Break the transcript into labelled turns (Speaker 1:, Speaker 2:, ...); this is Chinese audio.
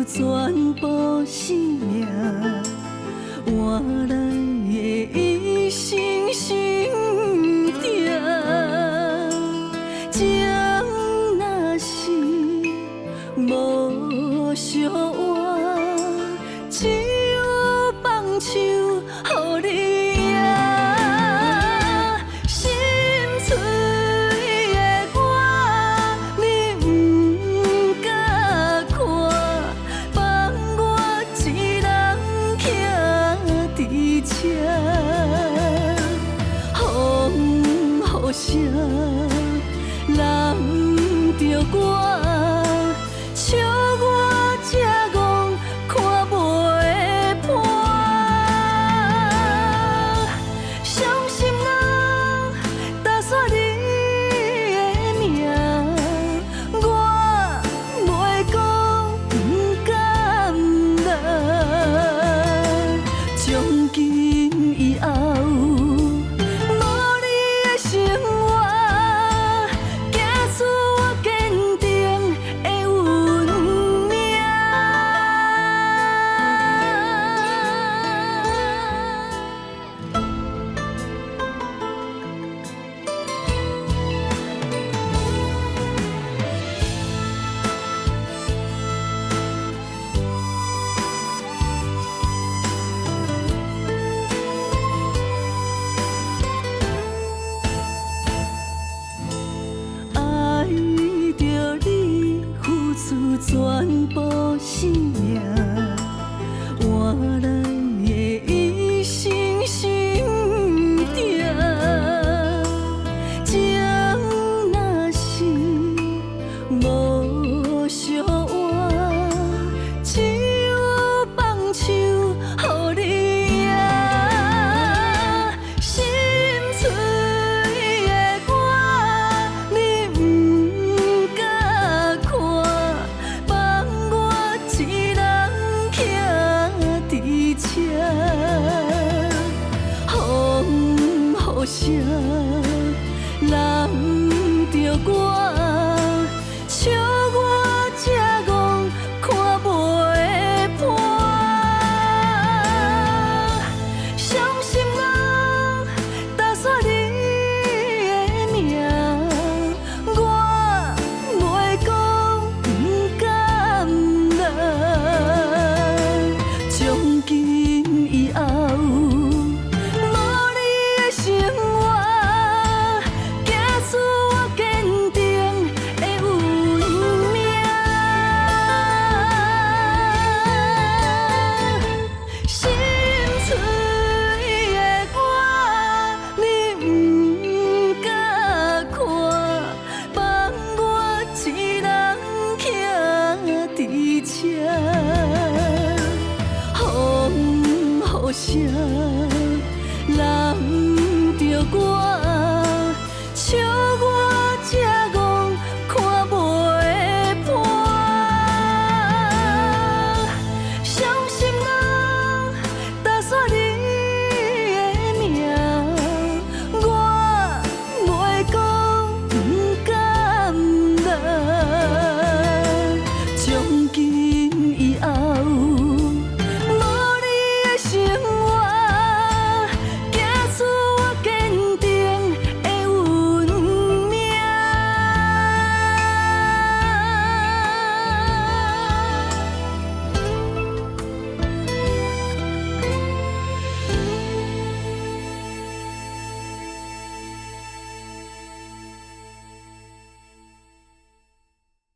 Speaker 1: 全部生命，换来的一生心痛。情若是无相换，只有放手予你赢。心碎的我，你不敢看，放我一人徛伫这，风雨声淋着我。笑我这戆看袂破，伤心人打煞你的命，我袂讲不甘愿，从今以后无你的生活，行出我坚定的运命。爱着你，付出全部生命，换来的一生心痛。情若是无相换，只有放手予你赢。心碎的我，你不敢看，放我一人徛伫这，风雨声淋着我。笑我这戆看袂破，伤心人打煞你的命，我袂讲不甘愿，从今以后无你的生活，行出我坚定的运命。心碎的我，你不敢看，放我一人徛伫这，风雨声淋着我。